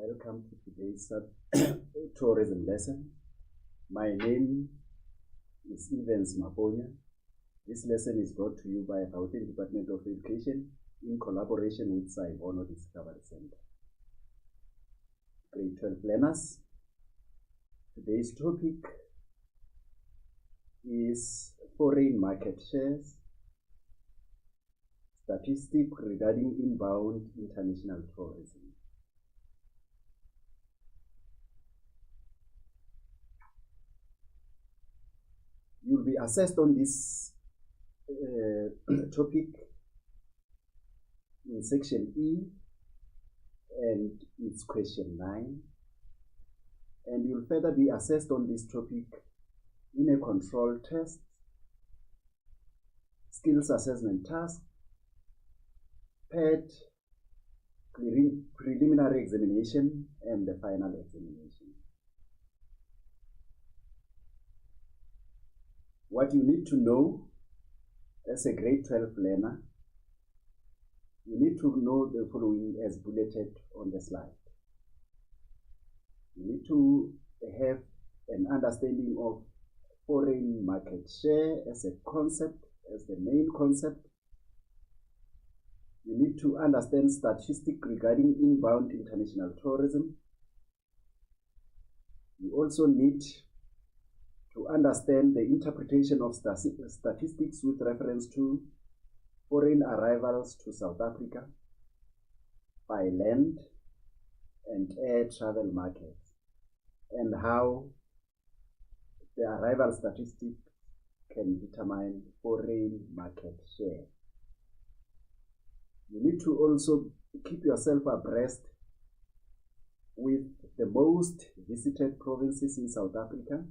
Welcome to today's tourism lesson. My name is Evans Maponya. This lesson is brought to you by the Gauteng Department of Education in collaboration with Saibono Discovery Center. Grade 12 learners, today's topic is foreign market shares, statistics regarding inbound international tourism. You'll be assessed on this topic in section E, and it's question 9. And you'll further be assessed on this topic in a control test, skills assessment task, PET, preliminary examination, and the final examination. What you need to know as a grade 12 learner, you need to know the following as bulleted on the slide. You need to have an understanding of foreign market share as a concept, as the main concept. You need to understand statistics regarding inbound international tourism. You also need to understand the interpretation of statistics with reference to foreign arrivals to South Africa by land and air travel markets, and how the arrival statistics can determine foreign market share. You need to also keep yourself abreast with the most visited provinces in South Africa.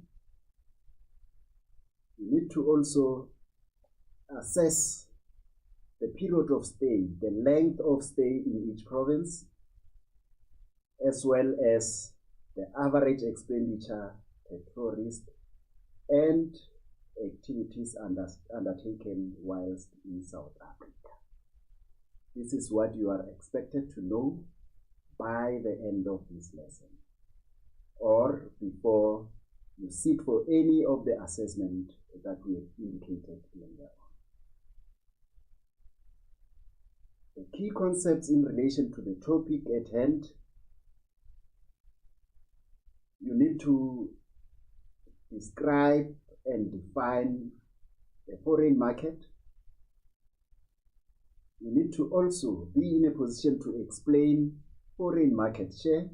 You need to also assess the period of stay, the length of stay in each province, as well as the average expenditure per tourist and activities undertaken whilst in South Africa. This is what you are expected to know by the end of this lesson, or before you sit for any of the assessment that we have indicated earlier on. The key concepts in relation to the topic at hand: you need to describe and define a foreign market. You need to also be in a position to explain foreign market share,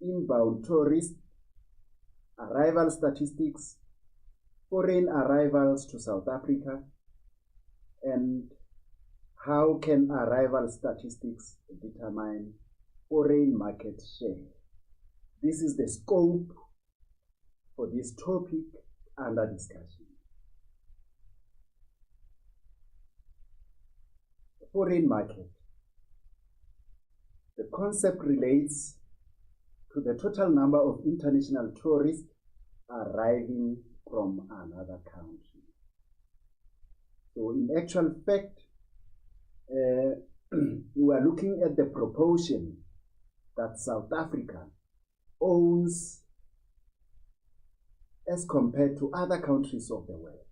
inbound tourists, arrival statistics, foreign arrivals to South Africa, and how can arrival statistics determine foreign market share. This is the scope for this topic under discussion. Foreign market. The concept relates to the total number of international tourists arriving from another country. So in actual fact, we are looking at the proportion that South Africa owns as compared to other countries of the world.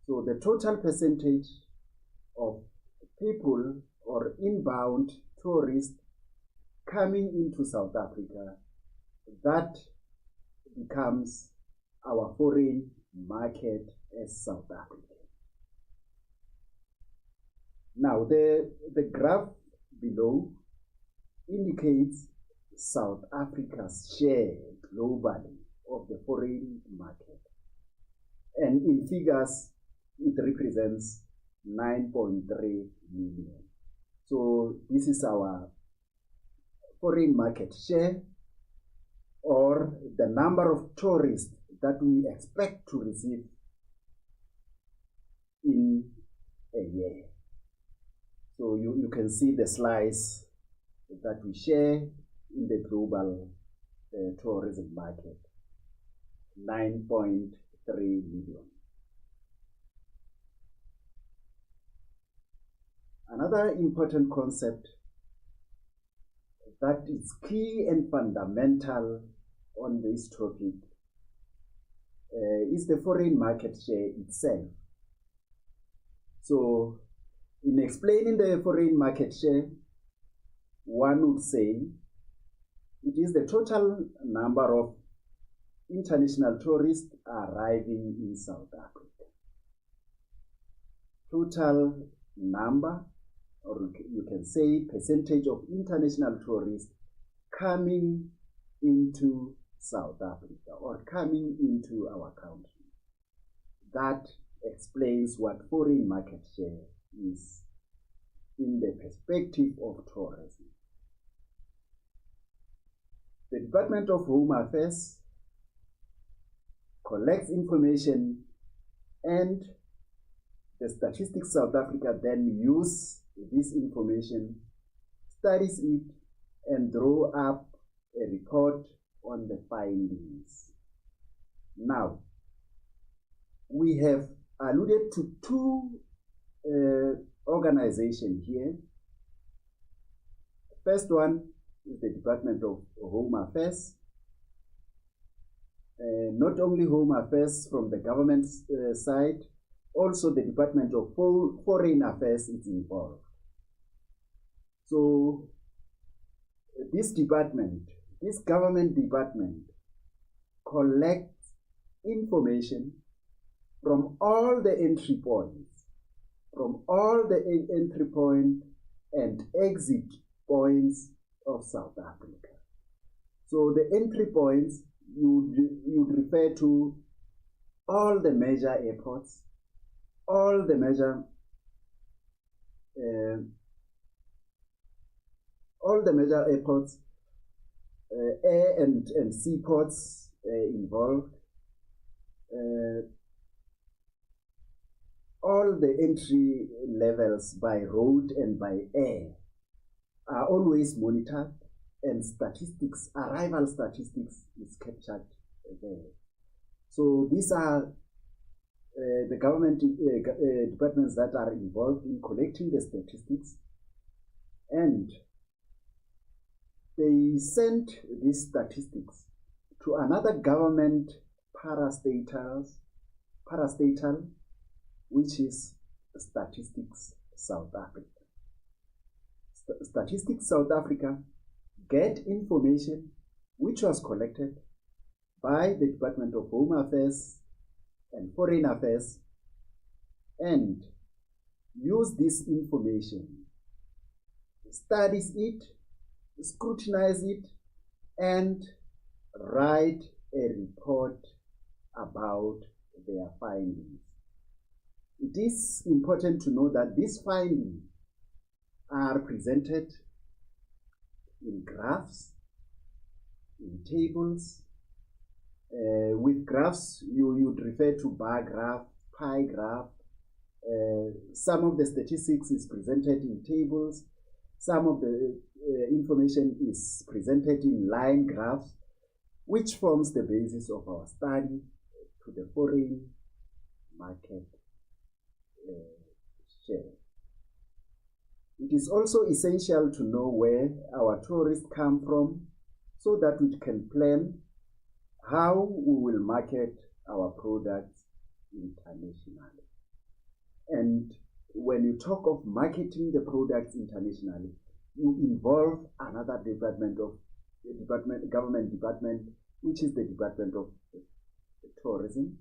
So the total percentage of people or inbound tourists coming into South Africa, that becomes our foreign market as South Africa. Now, the graph below indicates South Africa's share globally of the foreign market. And in figures, it represents 9.3 million. So this is our foreign market share, or the number of tourists that we expect to receive in a year. So you can see the slice that we share in the global tourism market, 9.3 million. Another important concept that is key and fundamental on this topic is the foreign market share itself. So, in explaining the foreign market share, one would say it is the total number of international tourists arriving in South Africa. Total number, or you can say percentage of international tourists coming into South Africa or coming into our country. That explains what foreign market share is in the perspective of tourism. The Department of Home Affairs collects information, and the Statistics South Africa then use this information, studies it, and draw up a report on the findings. Now, we have alluded to two organizations here. The first one is the Department of Home Affairs. Not only Home Affairs from the government side, also the Department of Foreign Affairs is involved. So this government department collects information from all the entry points, and exit points of South Africa. So the entry points, you refer to all the major airports, all the major airports, air and seaports involved, all the entry levels by road and by air are always monitored, and arrival statistics is captured there. So these are the government departments that are involved in collecting the statistics, and they sent these statistics to another government parastatal, which is Statistics South Africa. Statistics South Africa get information which was collected by the Department of Home Affairs and Foreign Affairs, and use this information, studies it, scrutinize it, and write a report about their findings. It is important to know that these findings are presented in graphs, in tables. With graphs, you'd refer to bar graph, pie graph. Some of the statistics is presented in tables. Some of the information is presented in line graphs, which forms the basis of our study to the foreign market share. It is also essential to know where our tourists come from so that we can plan how we will market our products internationally. And when you talk of marketing the products internationally, you involve another government department, which is the Department of Tourism,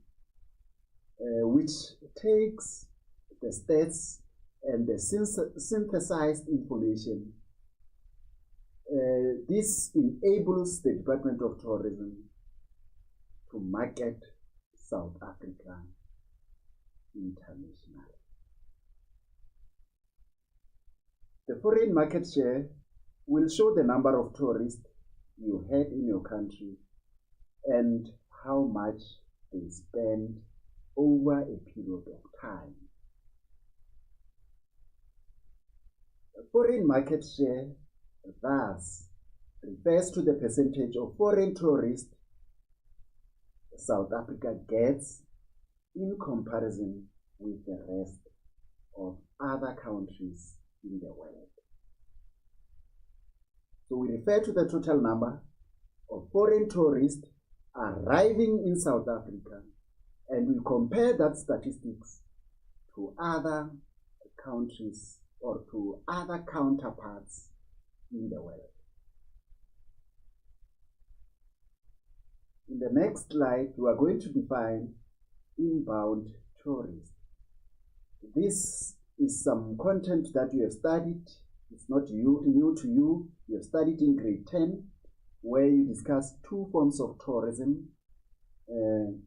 which takes the stats and the synthesized information. This enables the Department of Tourism to market South Africa internationally. The foreign market share will show the number of tourists you had in your country and how much they spend over a period of time. The foreign market share thus refers to the percentage of foreign tourists South Africa gets in comparison with the rest of other countries in the world. So we refer to the total number of foreign tourists arriving in South Africa, and we compare that statistics to other countries or to other counterparts in the world. In the next slide, we are going to define inbound tourists. This is some content that you have studied. It's not new to you. You have studied in grade 10, where you discuss two forms of tourism, the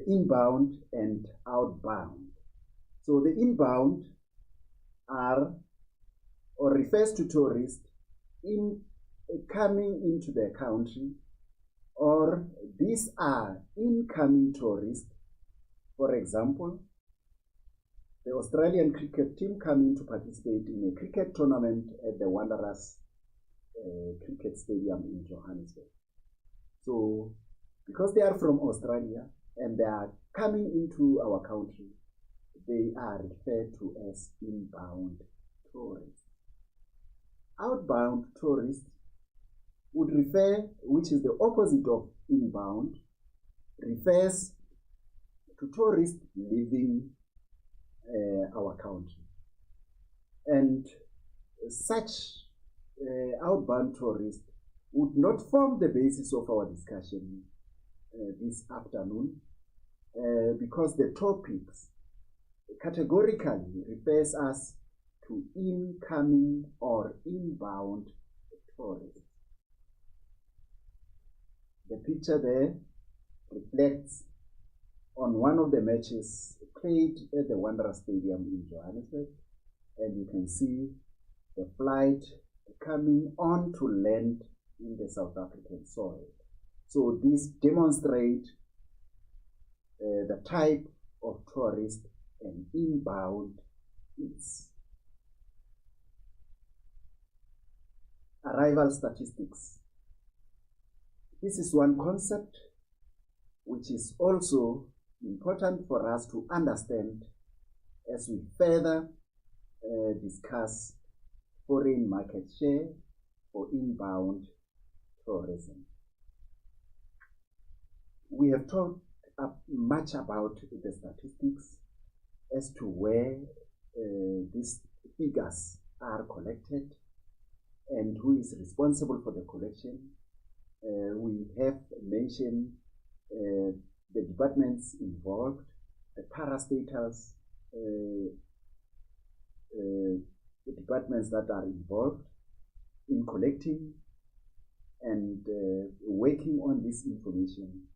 inbound and outbound. So the inbound are or refers to tourists coming into the country, or these are incoming tourists. For example, the Australian cricket team coming to participate in a cricket tournament at the Wanderers cricket stadium in Johannesburg. So because they are from Australia and they are coming into our country, they are referred to as inbound tourists. Outbound tourists would refer, which is the opposite of inbound, refers to tourists leaving our country. And such outbound tourists would not form the basis of our discussion this afternoon because the topics categorically refers us to incoming or inbound tourists. The picture there reflects on one of the matches played at the Wanderers Stadium in Johannesburg, and you can see the flight coming on to land in the South African soil. So this demonstrates the type of tourist an inbound is. Arrival statistics. This is one concept which is also important for us to understand as we further discuss foreign market share for inbound tourism. We have talked much about the statistics as to where these figures are collected and who is responsible for the collection. We have mentioned the departments involved, the parastatals, the departments that are involved in collecting and working on this information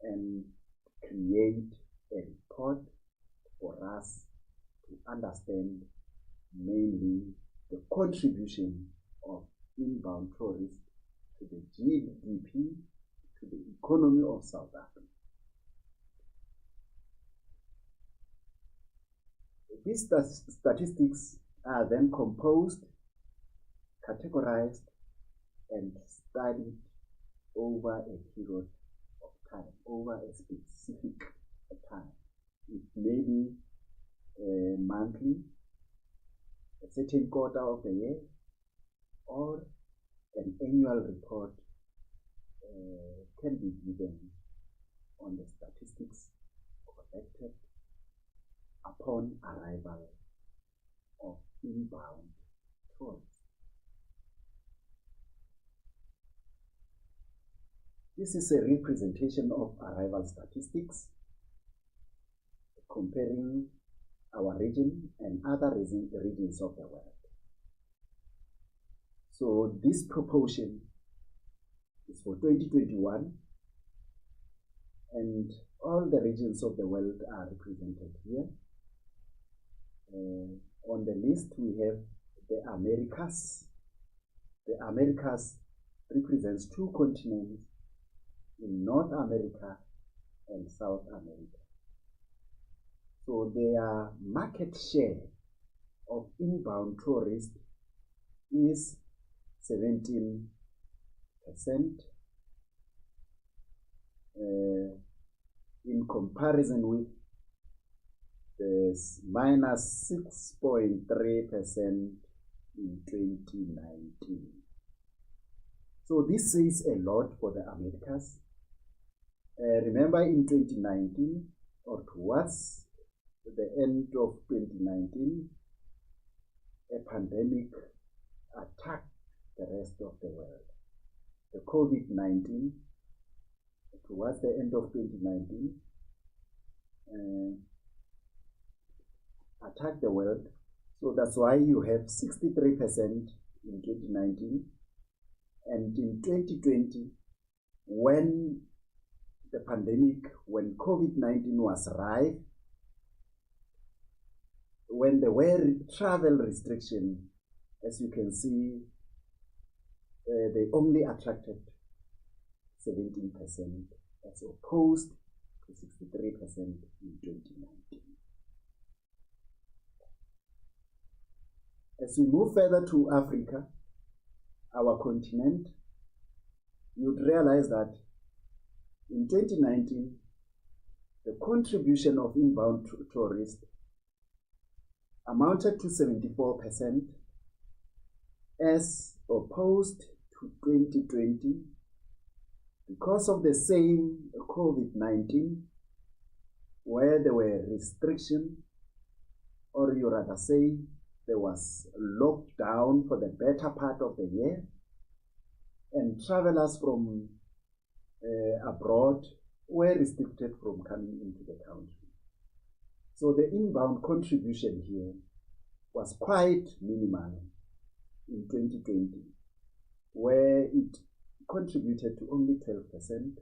and create a report for us to understand mainly the contribution of inbound tourists to the GDP, to the economy of South Africa. These statistics are then composed, categorized, and studied over a period of time, over a specific time. It may be monthly, a certain quarter of the year, or an annual report can be given on the statistics collected upon arrival of inbound tourists. This is a representation of arrival statistics comparing our region and other regions of the world. So this proportion is for 2021, and all the regions of the world are represented here. On the list we have the Americas. The Americas represents two continents in North America and South America. So their market share of inbound tourists is 17%, in comparison with the minus 6.3% in 2019. So this says a lot for the Americas. Remember in 2019, or towards the end of 2019, a pandemic attacked the rest of the world. The COVID-19, towards the end of 2019, attacked the world. So that's why you have 63% in 2019. And in 2020, when the pandemic, when COVID-19 was rife, when there were travel restrictions, as you can see, they only attracted 17% as opposed to 63% in 2019. As we move further to Africa, our continent, you'd realize that in 2019, the contribution of inbound tourists amounted to 74% as opposed to 2020 because of the same COVID-19 where there were restrictions, or you rather say there was lockdown for the better part of the year, and travelers from abroad were restricted from coming into the country. So the inbound contribution here was quite minimal in 2020, where it contributed to only 12%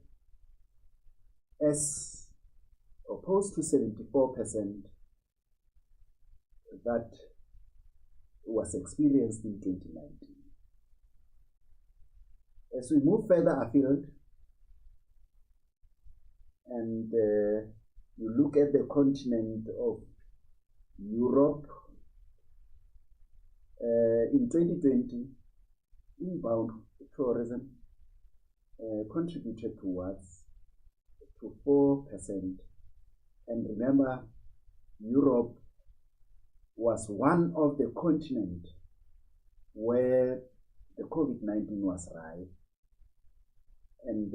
as opposed to 74% that was experienced in 2019. As we move further afield and you look at the continent of Europe, in 2020, inbound tourism contributed to 4%. And remember, Europe was one of the continents where the COVID-19 was rife, and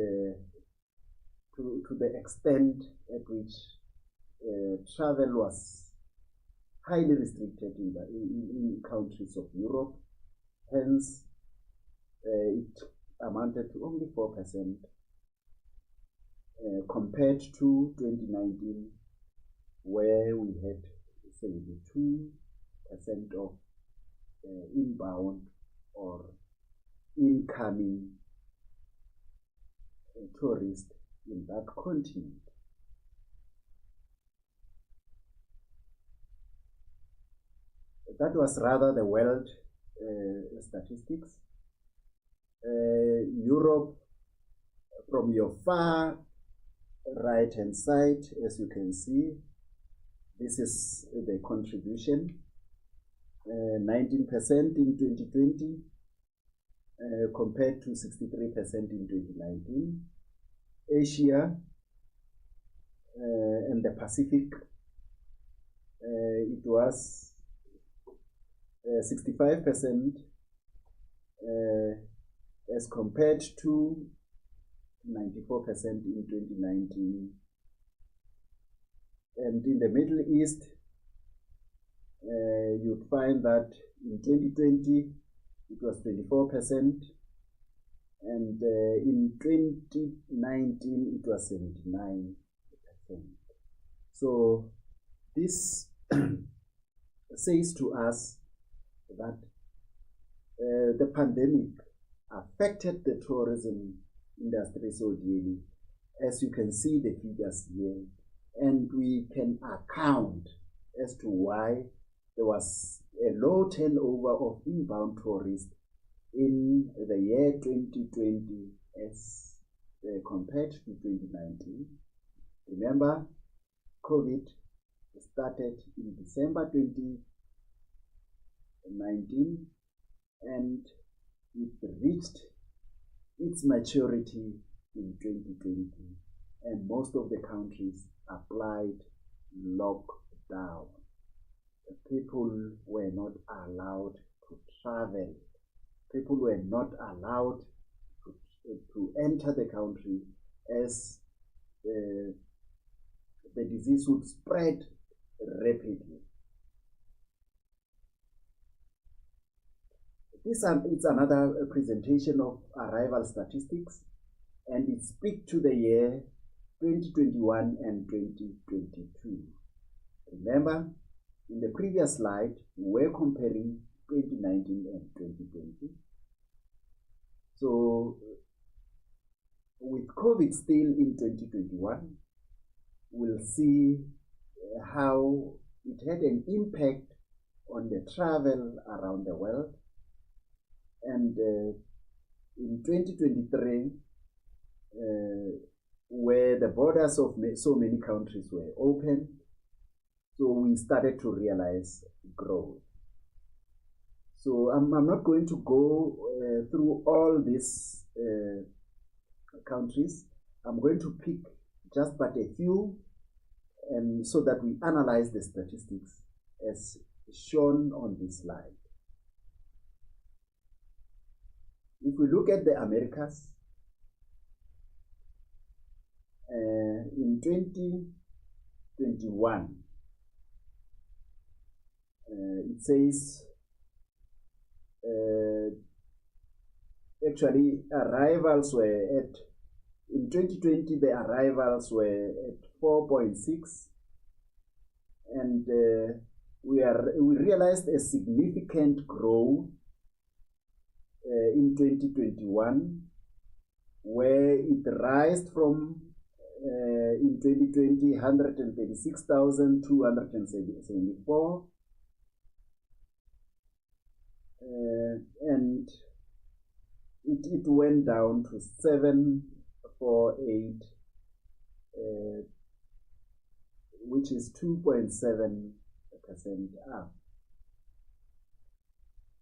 to the extent at which travel was highly restricted in countries of Europe. Hence, it amounted to only 4% compared to 2019, where we had 72% of inbound or incoming tourists in that continent. That was rather the world statistics. Europe, from your far right hand side, as you can see, this is the contribution, 19% in 2020 compared to 63% in 2019. Asia and the Pacific, it was 65% as compared to 94% in 2019. And in the Middle East, you'd find that in 2020 it was 24%, and in 2019 it was 79%. So this says to us that the pandemic affected the tourism industry so dearly. As you can see the figures here, and we can account as to why there was a low turnover of inbound tourists in the year 2020 as compared to 2019. Remember, COVID started in December 2019 and it reached its maturity in 2020, and most of the countries applied lockdown. People were not allowed to to travel. People were not allowed to enter the country, as the disease would spread rapidly. It's another presentation of arrival statistics, and it speaks to the year 2021 and 2022. Remember, in the previous slide, we were comparing 2019 and 2020. So, with COVID still in 2021, we'll see how it had an impact on the travel around the world. And in 2023, where the borders of so many countries were open, so we started to realize growth. So I'm not going to go through all these countries. I'm going to pick just but a few, and so that we analyze the statistics as shown on this slide. If we look at the Americas, in 2021, it says actually arrivals were at, in 2020 the arrivals were at 4.6, and we realized a significant growth in 2021, where it rised from in 2020 136,274, and it went down to 748, which is 2.7% up.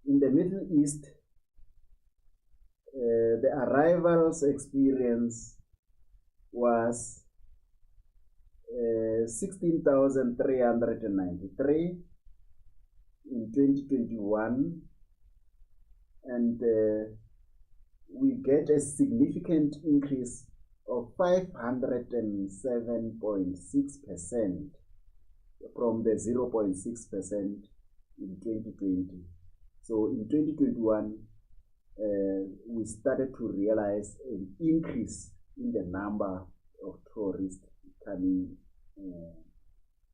In the Middle East, the arrivals experience was 16,393 in 2021, and we get a significant increase of 507.6% from the 0.6% in 2020. So in 2021, we started to realize an increase in the number of tourists coming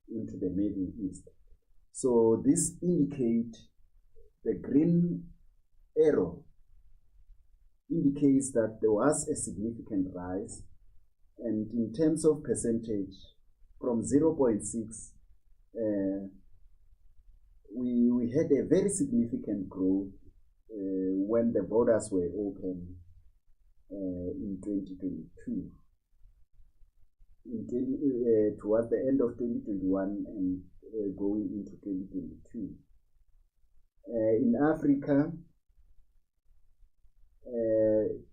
into the Middle East. So this indicates, the green arrow indicates that there was a significant rise, and in terms of percentage, from 0.6, we had a very significant growth when the borders were open in 2022. Towards the end of 2021 and going into 2022. In Africa,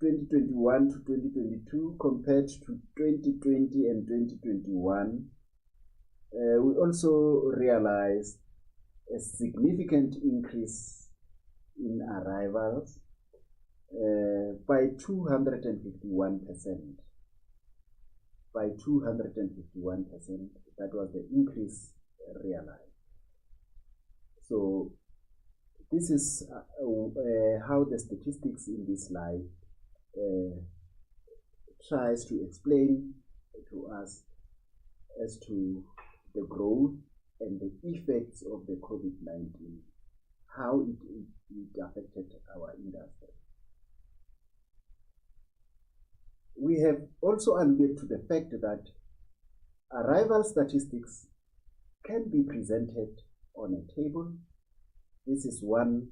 2021 to 2022 compared to 2020 and 2021, we also realized a significant increase in arrivals by 251%. By 251%, that was the increase realized. So this is how the statistics in this slide tries to explain to us as to the growth and the effects of the COVID-19, how it affected our industry. We have also alluded to the fact that arrival statistics can be presented on a table. This is one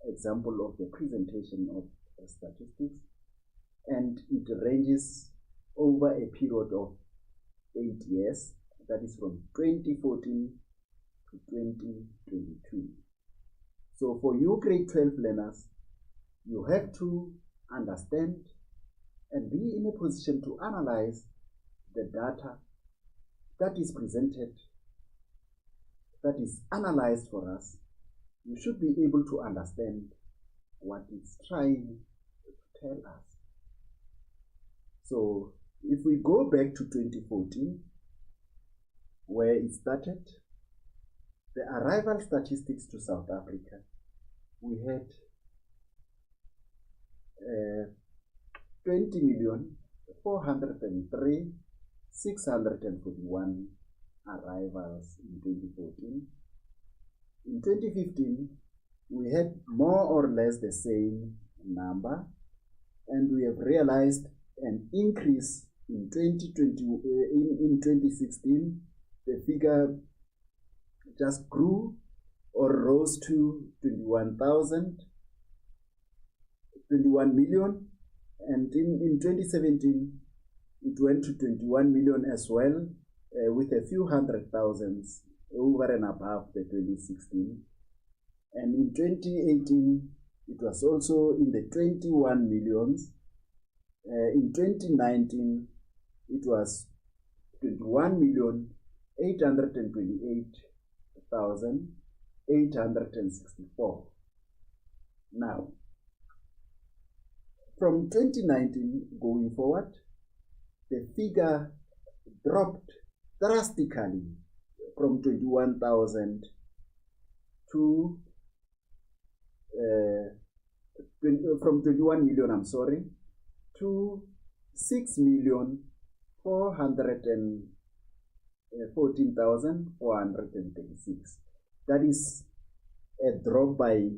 example of the presentation of statistics, and it ranges over a period of 8 years, that is from 2014 to 2022. So for you grade 12 learners, you have to understand and be in a position to analyze the data that is presented, that is analyzed for us you should be able to understand what it's trying to tell us. So if we go back to 2014, where it started, the arrival statistics to South Africa, we had 20,403,641 arrivals in 2014. In 2015, we had more or less the same number, and we have realized an increase in 2020. In 2016, the figure just grew or rose to 21 million, and in 2017 it went to 21 million as well, with a few hundred thousands over and above the 2016. And in 2018 it was also in the 21 millions. In 2019 it was 21,828,864. Now, from 2019 going forward, the figure dropped drastically from 21,000 to from 21 million, I'm sorry, to 6,414,436. That is a drop by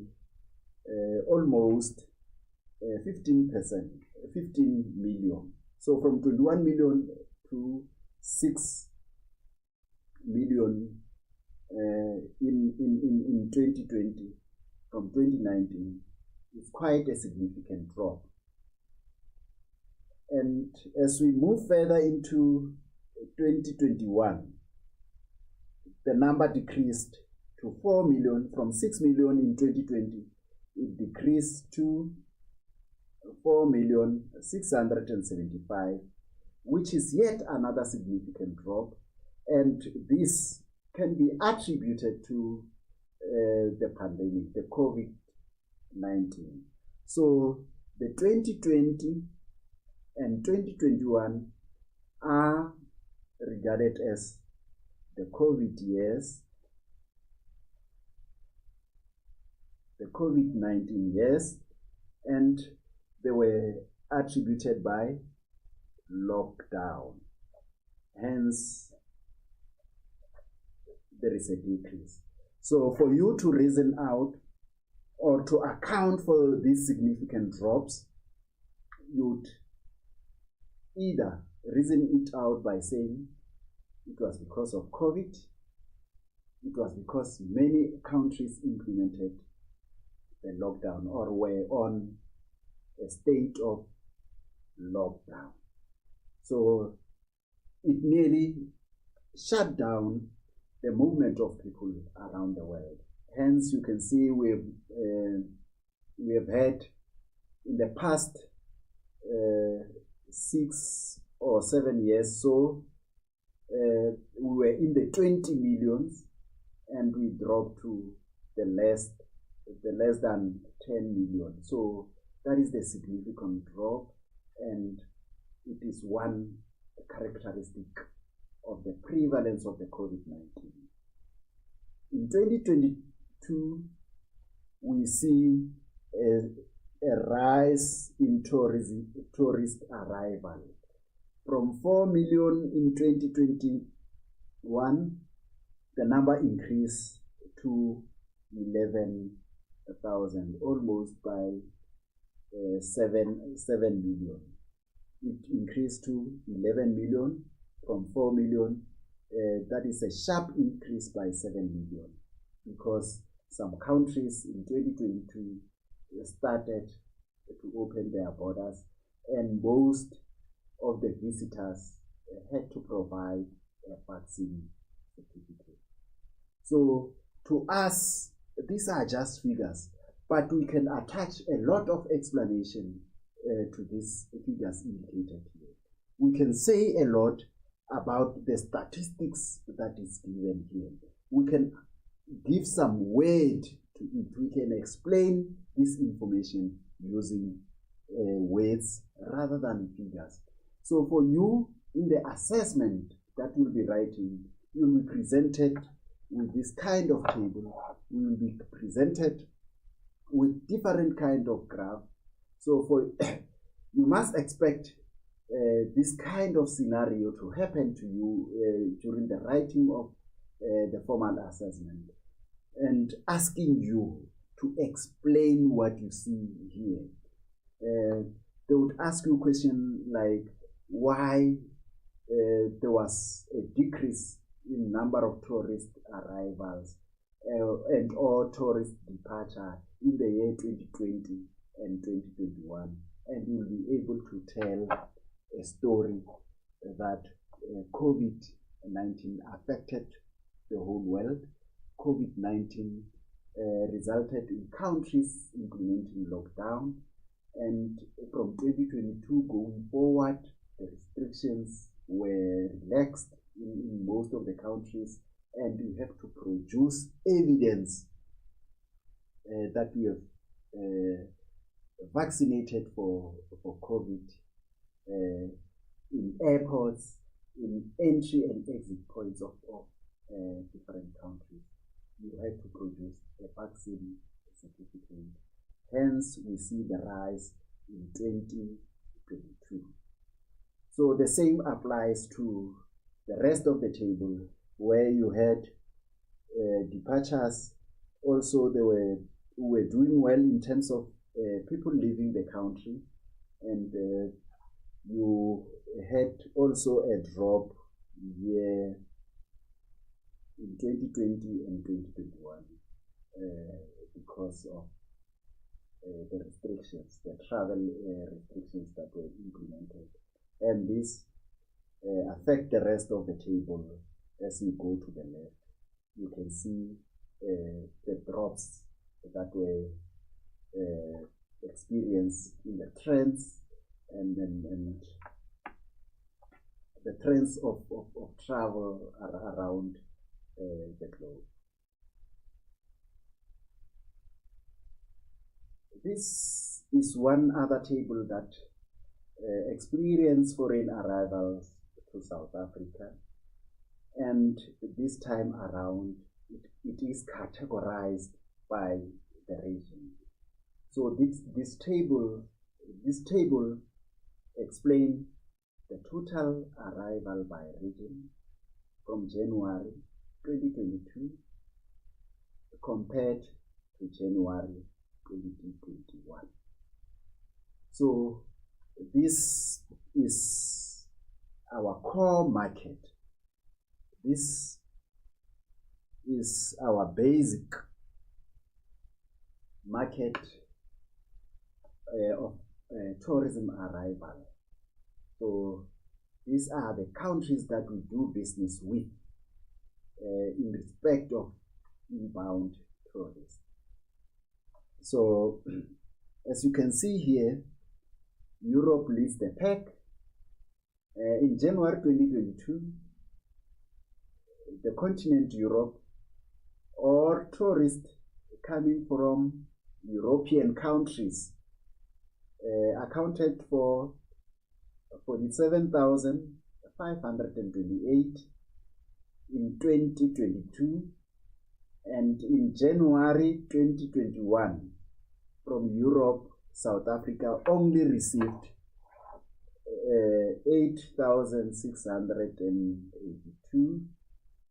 almost 15%, 15 million. So from 21 million to 6 million in 2020 from 2019 is quite a significant drop. And as we move further into 2021, the number decreased to 4 million from 6 million in 2020. It decreased to 4,675,000, which is yet another significant drop, and this can be attributed to the pandemic, the COVID-19. So the 2020 and 2021 are regarded as the COVID years, the COVID-19 years, and they were attributed by lockdown. Hence, there is a decrease. So for you to reason out or to account for these significant drops, you'd either reason it out by saying it was because of COVID, it was because many countries implemented the lockdown or were on a state of lockdown. So it nearly shut down the movement of people around the world. Hence, you can see we have had in the past 6 or 7 years, so we were in the 20 millions, and we dropped to the less than 10 million. So that is the significant drop, and it is one characteristic of the prevalence of the COVID-19. In 2022, we see a rise in tourist arrival. From 4 million in 2021, the number increased to 11,000, almost by 7 million. It increased to 11 million from 4 million. That is a sharp increase by 7 million, because some countries in 2022 started to open their borders, and most of the visitors had to provide a vaccine certificate. So to us, these are just figures, but we can attach a lot of explanation to these figures indicated here. We can say a lot about the statistics that is given here. We can give some weight to it. We can explain this information using words rather than figures. So for you, in the assessment that you'll be writing, you'll be presented with this kind of table. You will be presented with different kind of graph. So for you must expect this kind of scenario to happen to you during the writing of the formal assessment, and asking you to explain what you see here. They would ask you a question like why there was a decrease in number of tourist arrivals and or tourist departure in the year 2020 and 2021, and you will be able to tell a story that COVID-19 affected the whole world. COVID-19 resulted in countries implementing lockdown, and from 2022 going forward, the restrictions were relaxed in most of the countries, and you have to produce evidence that you have vaccinated for COVID in airports, in entry and exit points of different countries. You have to produce a vaccine certificate. Hence, we see the rise in 2022. So the same applies to the rest of the table, where you had departures. Also, they were doing well in terms of people leaving the country, and you had also a drop here in 2020 and 2021 because of the restrictions, the travel restrictions that were implemented, and this affect the rest of the table. As you go to the left, you can see the drops that were experienced in the trends and the trends of travel around the globe. This is one other table that experience foreign arrivals to South Africa, and this time around it is categorized by the region. So this table explains the total arrival by region from January 2022 compared to January 2021. So this is our core market. This is our basic market of tourism arrival. So these are the countries that we do business with in respect of inbound tourists. So as you can see here, Europe leads the pack. In January 2022, the continent Europe, or tourists coming from European countries, accounted for 47,528 in 2022, and in January 2021 from Europe, South Africa only received 8,682,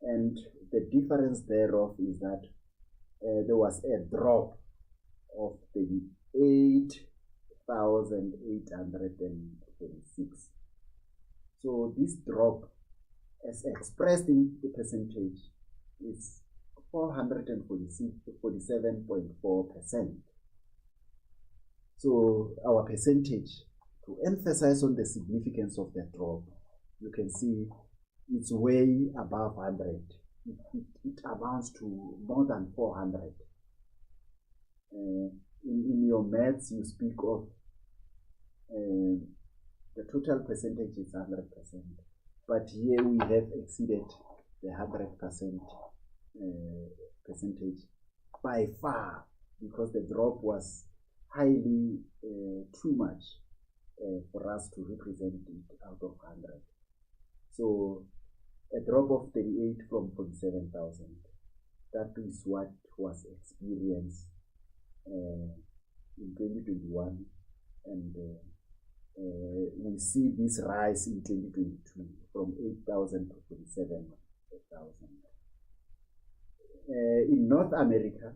and the difference thereof is that there was a drop of 8,846. So this drop, as expressed in the percentage, is 447.4%. So our percentage, to emphasize on the significance of the drop, you can see it's way above 100. It amounts to more than 400. In your maths, you speak of the total percentage is 100%, but here we have exceeded the 100% percentage by far, because the drop was highly too much for us to represent it out of 100. So a drop of 38 from 47,000. That is what was experienced in 2021, and we see this rise in 2022 from 8,000 to 47,000. In North America,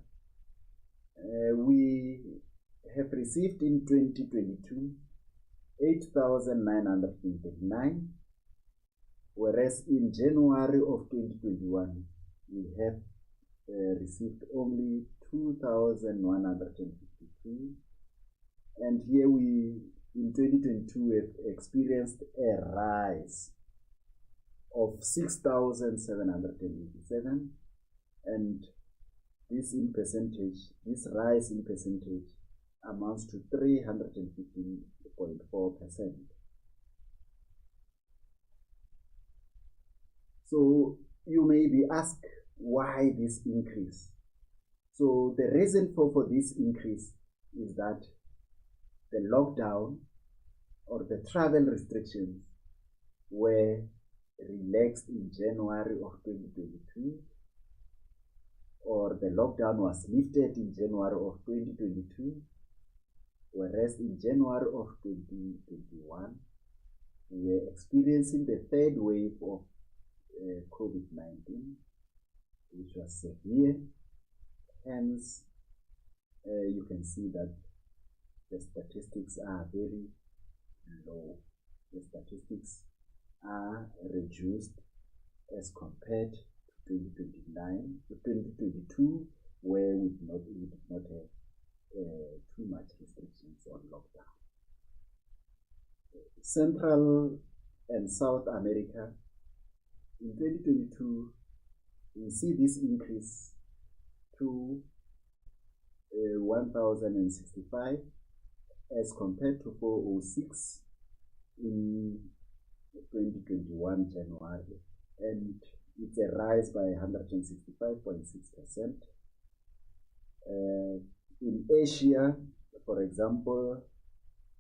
we have received in 2022 8,939, whereas in January of 2021 we have received only 2,153, and here we in 2022 have experienced a rise of 6,787, and this rise in percentage amounts to 315.4%. So you may be asked why this increase. So the reason for this increase is that the lockdown or the travel restrictions were relaxed in January of 2022, or the lockdown was lifted in January of 2022, whereas in January of 2021 we were experiencing the third wave of COVID-19, which was severe. Hence, you can see that the statistics are very low. The statistics are reduced as compared to 2022, where we did not have too much restrictions on lockdown. Central and South America, in 2022, we see this increase to 1,065 as compared to 406 in 2021 January, and it's a rise by 165.6%. In Asia, for example,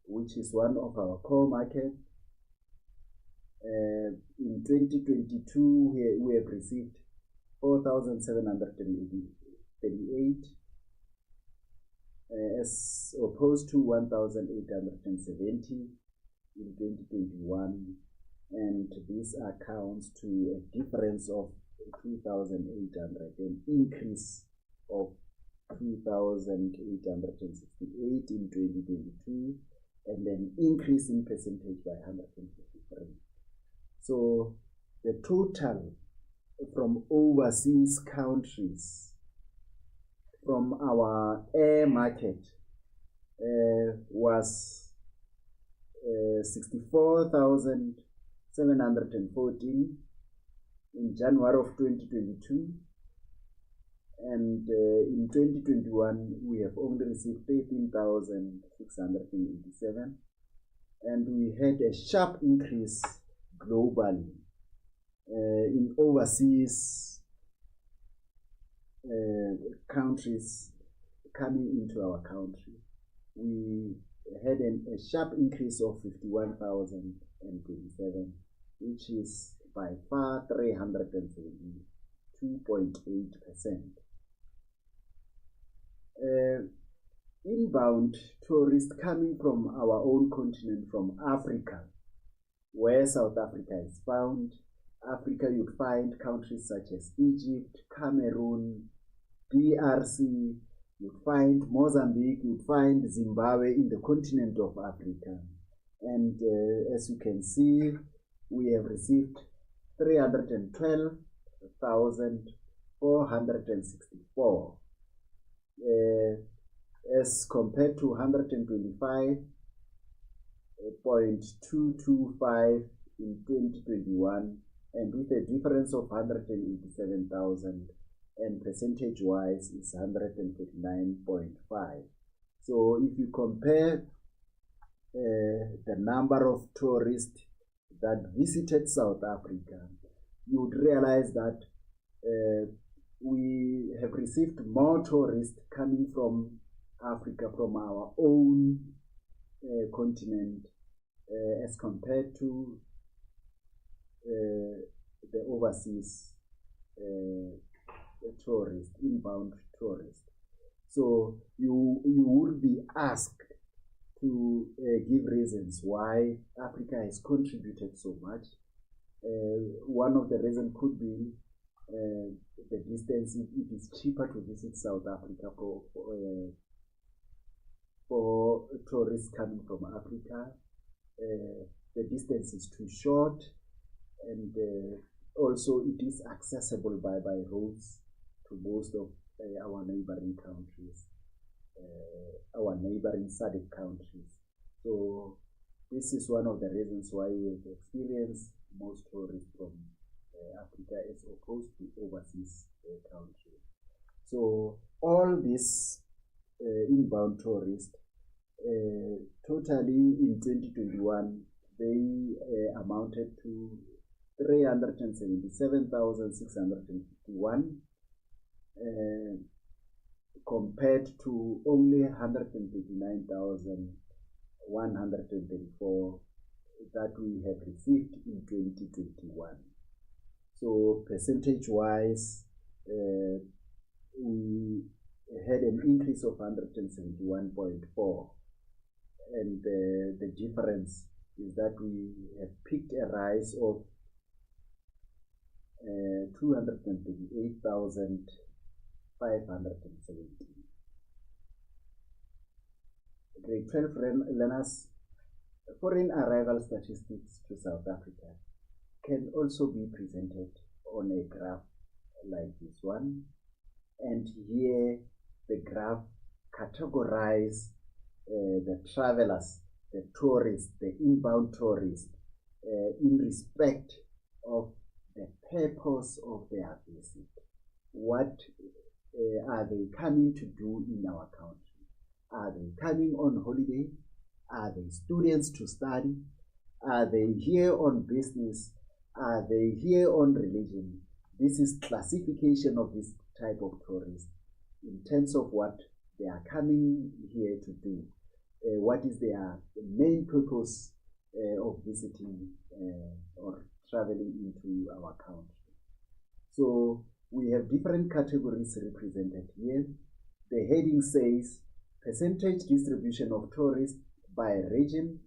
which is one of our core markets, in 2022 we have received 4,738 as opposed to 1,870 in 2021, and this accounts to a difference of 2,800, an increase of 2,868 in 2022, and an increase in percentage by 153. So the total from overseas countries from our air market was 64,714 in January of 2022, and in 2021 we have only received 13,687, and we had a sharp increase globally in overseas countries coming into our country. We had a sharp increase of 51,027, which is by far 372.8%. Inbound tourists coming from our own continent, from Africa, where South Africa is found. Africa, you'd find countries such as Egypt, Cameroon, DRC, you'd find Mozambique, you'd find Zimbabwe in the continent of Africa. And as you can see, we have received 312,464 as compared to 125.225 in 2021, and with a difference of 187,000, and percentage-wise is 149.5. So if you compare the number of tourists that visited South Africa, you would realize that we have received more tourists coming from Africa, from our own continent, as compared to the overseas tourist, inbound tourist. So you would be asked to give reasons why Africa has contributed so much. One of the reasons could be the distance. It is cheaper to visit South Africa for tourists coming from Africa. The distance is too short, and also it is accessible by roads to most of our neighboring countries, our neighboring SADC countries. So this is one of the reasons why we have experienced most tourists from Africa as opposed to overseas countries. So all these inbound tourists, totally in 2021, they amounted to 377,651 compared to only 139,134 that we have received in 2021. So percentage-wise, we had an increase of 171.4, and the difference is that we have picked a rise of 238,570. Grade 12 learners, foreign arrival statistics to South Africa can also be presented on a graph like this one. And here the graph categorizes the travelers, the tourists, the inbound tourists, in respect of the purpose of their visit. What are they coming to do in our country? Are they coming on holiday? Are they students to study? Are they here on business? Are they here on religion? This is classification of this type of tourist in terms of what they are coming here to do. What is their main purpose of visiting or traveling into our country? So we have different categories represented here. The heading says percentage distribution of tourists by region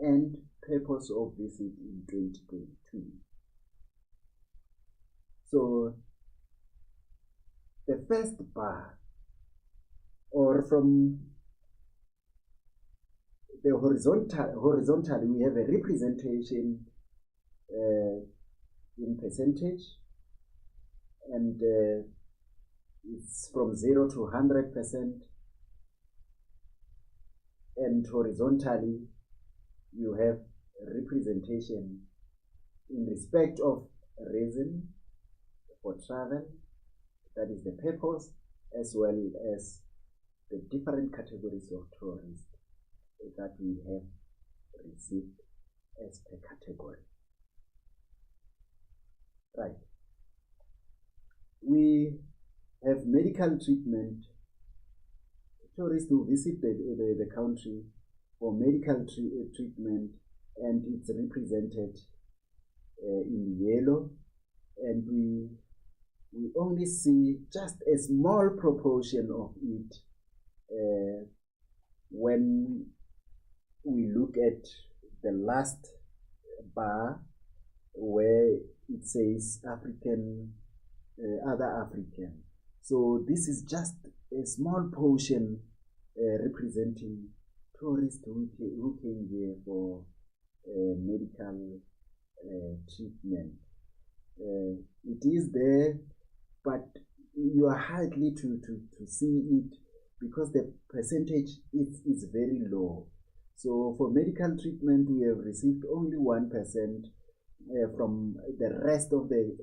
and purpose of visit in 2022. So the first bar, or from the horizontally, we have a representation in percentage, and it's from 0 to 100%. And horizontally, you have representation in respect of reason for travel, that is the purpose, as well as the different categories of tourists that we have received as per category. Right. We have medical treatment. Tourists who visit the country for medical treatment, and it's represented in yellow, and we only see just a small proportion of it when we look at the last bar where it says African, other African. So this is just a small portion representing tourists who came here for medical treatment. It is there, but you are hardly to see it because the percentage is very low. So for medical treatment, we have received only 1% from the rest of the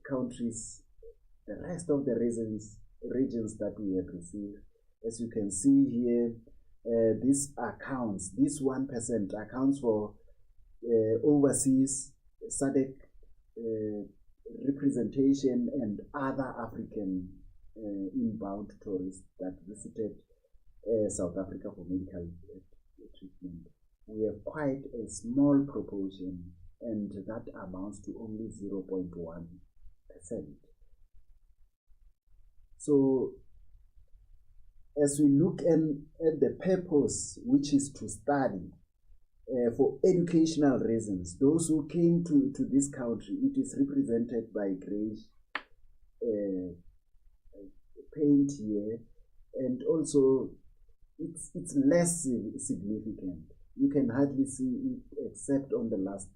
countries, the rest of the regions that we have received. As you can see here, this 1% accounts for overseas SADC representation and other African inbound tourists that visited South Africa for medical treatment, we have quite a small proportion, and that amounts to only 0.1%. So as we look at the purpose, which is to study for educational reasons, those who came to this country, it is represented by grayish paint here, and also it's less significant. You can hardly see it except on the last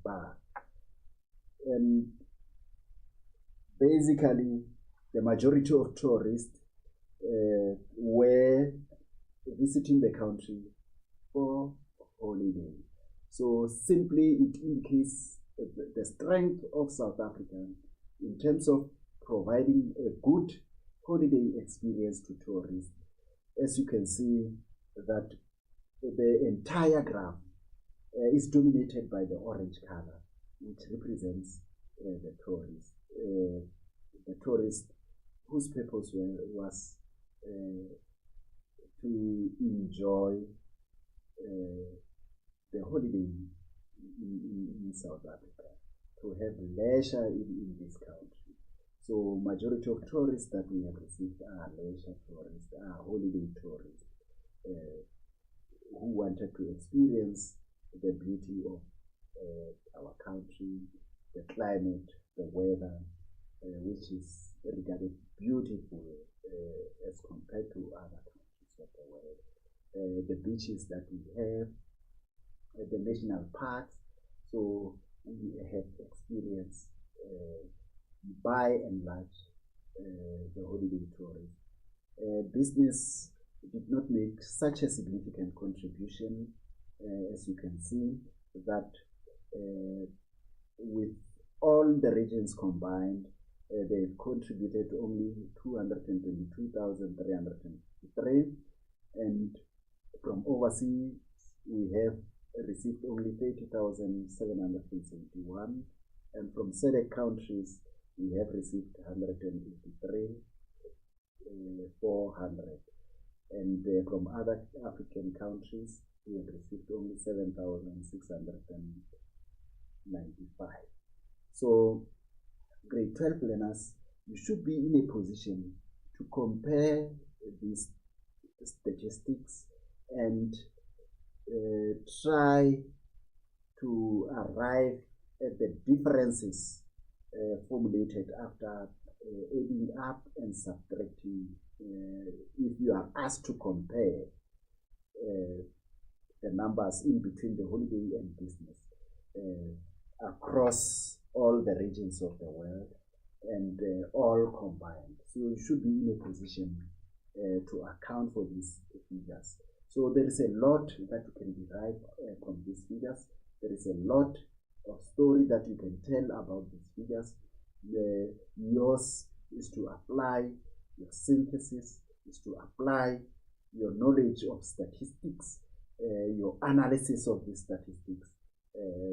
bar. And basically, the majority of tourists were visiting the country for holiday. So simply it indicates the strength of South Africa in terms of providing a good holiday experience to tourists. As you can see that the entire graph is dominated by the orange color, which represents the tourists. The tourists whose purpose was to enjoy the holiday in South Africa, to have leisure in this country. So majority of tourists that we have received are leisure tourists, are holiday tourists who wanted to experience the beauty of our country, the climate, the weather, which is regarded beautiful as compared to other countries of the world. The beaches that we have, the national parks, so we have experienced by and large the holiday tourist. Business did not make such a significant contribution, as you can see, that with all the regions combined, they've contributed only 222,353, and from overseas we have received only 30,771, and from SADC countries we have received 183,400, and from other African countries we have received only 7,695. So grade 12 learners, you should be in a position to compare these statistics and try to arrive at the differences formulated after adding up and subtracting. If you are asked to compare the numbers in between the holiday and business across all the regions of the world and all combined. So you should be in a position to account for these figures. So there is a lot that you can derive from these figures. There is a lot of story that you can tell about these figures. Yours is to apply your synthesis, is to apply your knowledge of statistics, your analysis of these statistics.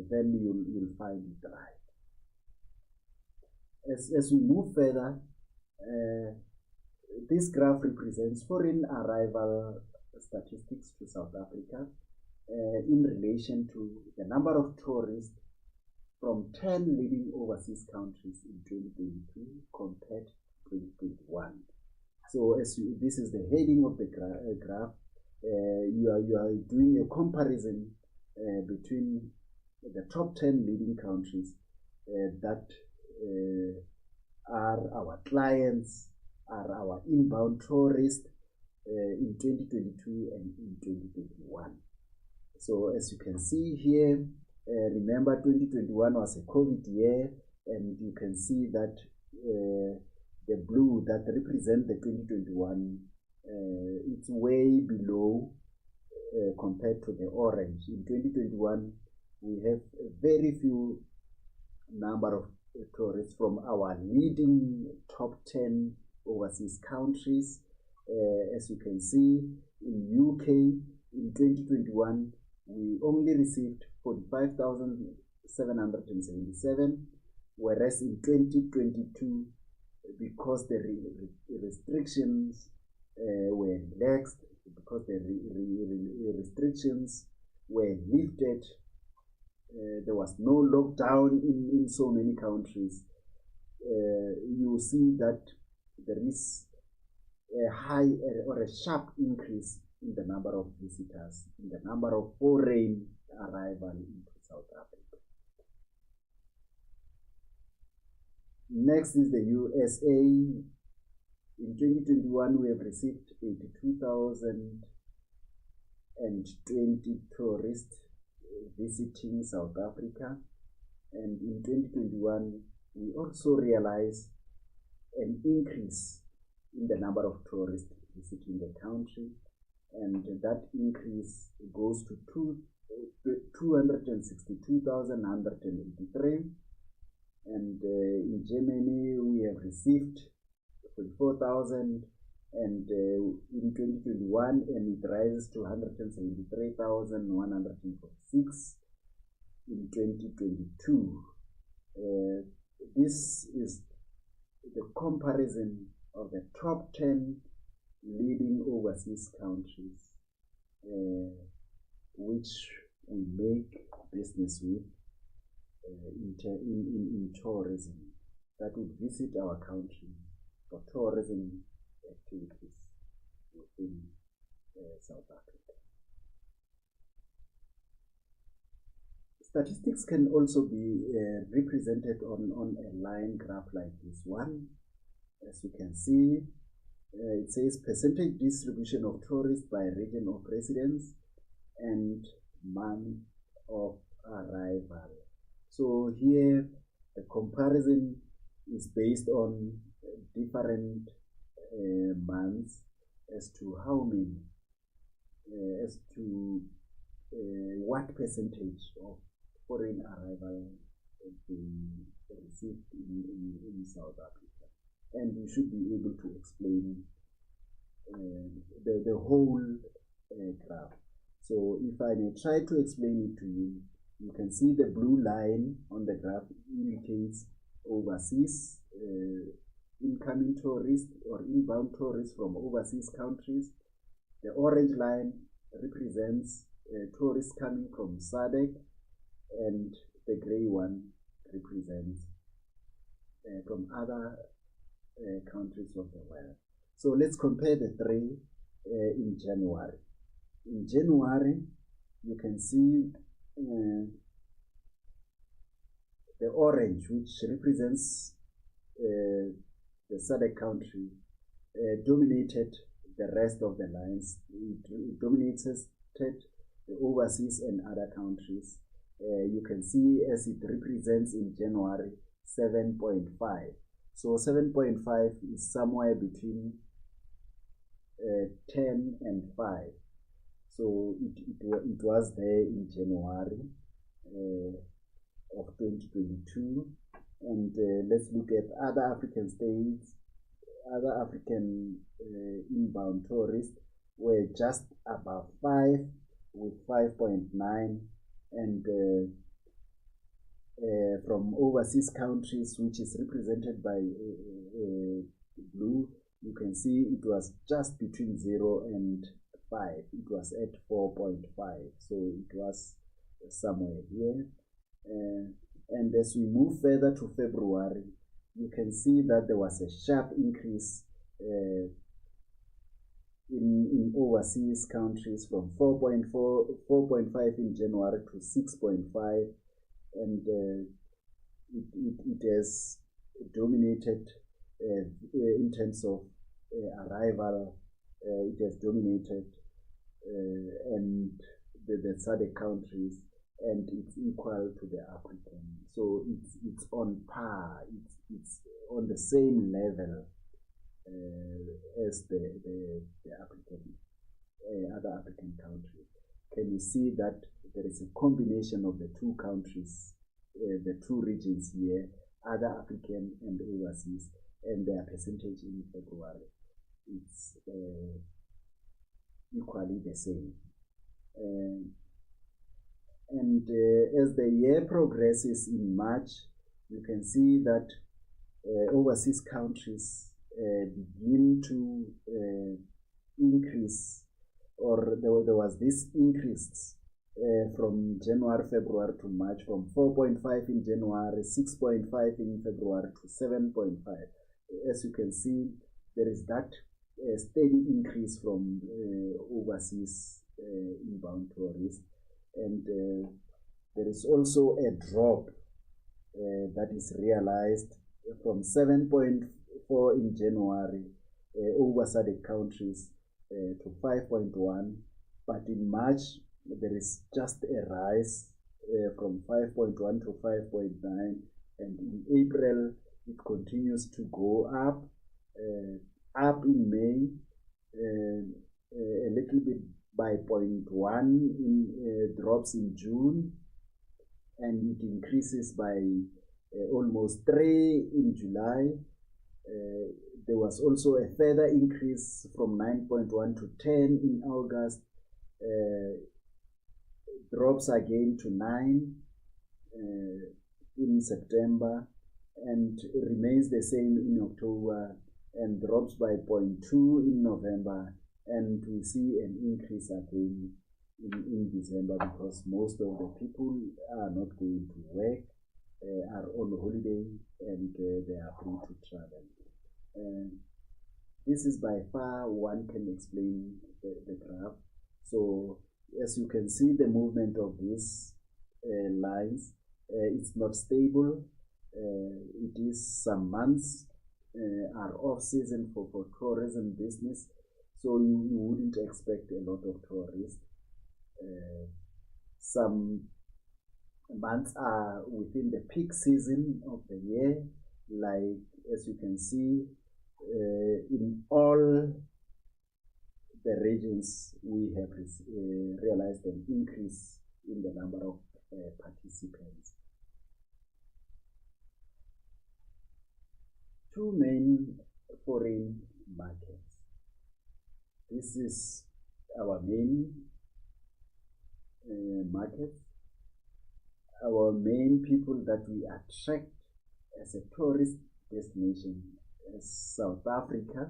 Then you'll find it right. As we move further, this graph represents foreign arrival statistics to South Africa in relation to the number of tourists from 10 leading overseas countries in 2022 compared to 2021. So this is the heading of the graph. You are doing a comparison between the top 10 leading countries that are our clients, are our inbound tourists in 2022 and in 2021. So as you can see here, remember 2021 was a COVID year, and you can see that the blue that represents the 2021, it's way below compared to the orange. In 2021, we have very few number of tourists from our leading top 10 overseas countries. As you can see, in UK in 2021 we only received 45,000 777, whereas in 2022, because the restrictions were relaxed, because the restrictions were lifted, there was no lockdown in so many countries, you see that there is a high or a sharp increase in the number of visitors, in the number of foreign arrival into South Africa. Next is the USA. In 2021, we have received 82,020 tourists visiting South Africa. And in 2021, we also realized an increase in the number of tourists visiting the country. And that increase goes to 262,183. And in Germany, we have received 44,000, and in 2021, and it rises to 173,146 in 2022. This is the comparison of the top 10 leading overseas countries which we make business with in tourism, that would visit our country for tourism activities within South Africa. Statistics can also be represented on a line graph like this one. As you can see, it says percentage distribution of tourists by region of residence and month of arrival. So here the comparison is based on different months as to how many, as to what percentage of foreign arrival being received in South Africa. And you should be able to explain the whole graph. So if I may try to explain it to you, you can see the blue line on the graph indicates overseas incoming tourists or inbound tourists from overseas countries. The orange line represents tourists coming from SADC, and the gray one represents from other countries of the world. So let's compare the three in January. In January, you can see the orange, which represents the SADC country, dominated the rest of the lines. It dominated the overseas and other countries. You can see as it represents in January 7.5. So 7.5 is somewhere between 10 and 5. So it was there in January of 2022. And let's look at other African states. Other African inbound tourists were just above 5 with 5.9, and from overseas countries, which is represented by blue, you can see it was just between 0 and 5. It was at 4.5, so it was somewhere here. And as we move further to February, you can see that there was a sharp increase in overseas countries from 4.5 in January to 6.5, and it has dominated in terms of arrival. It has dominated and the SADC countries, and it's equal to the African. So it's on par. It's on the same level as the African other African countries. Can you see that there is a combination of the two countries, the two regions here, other African and overseas, and their percentage in February? It's equally the same. And as the year progresses in March, you can see that overseas countries begin to increase, or there was this increase from January, February to March, from 4.5 in January, 6.5 in February to 7.5. As you can see, there is that steady increase from overseas inbound tourists, and there is also a drop that is realized from 7.4 in January over SADC countries to 5.1, but in March there is just a rise from 5.1 to 5.9, and in April it continues to go up, up in May, a little bit by 0.1, in drops in June, and it increases by almost 3 in July. There was also a further increase from 9.1 to 10 in August, drops again to 9 in September, and remains the same in October, and drops by 0.2 in November, and we see an increase again in December, because most of the people are not going to work, are on holiday, and they are free to travel. This is by far one can explain the graph. So as you can see, the movement of these lines, it's not stable. It is some months are off season for tourism business, so you wouldn't expect a lot of tourists. Some months are within the peak season of the year, like as you can see, in all the regions we have realized an increase in the number of participants. Two main foreign markets. This is our main market, our main people that we attract as a tourist destination, as South Africa.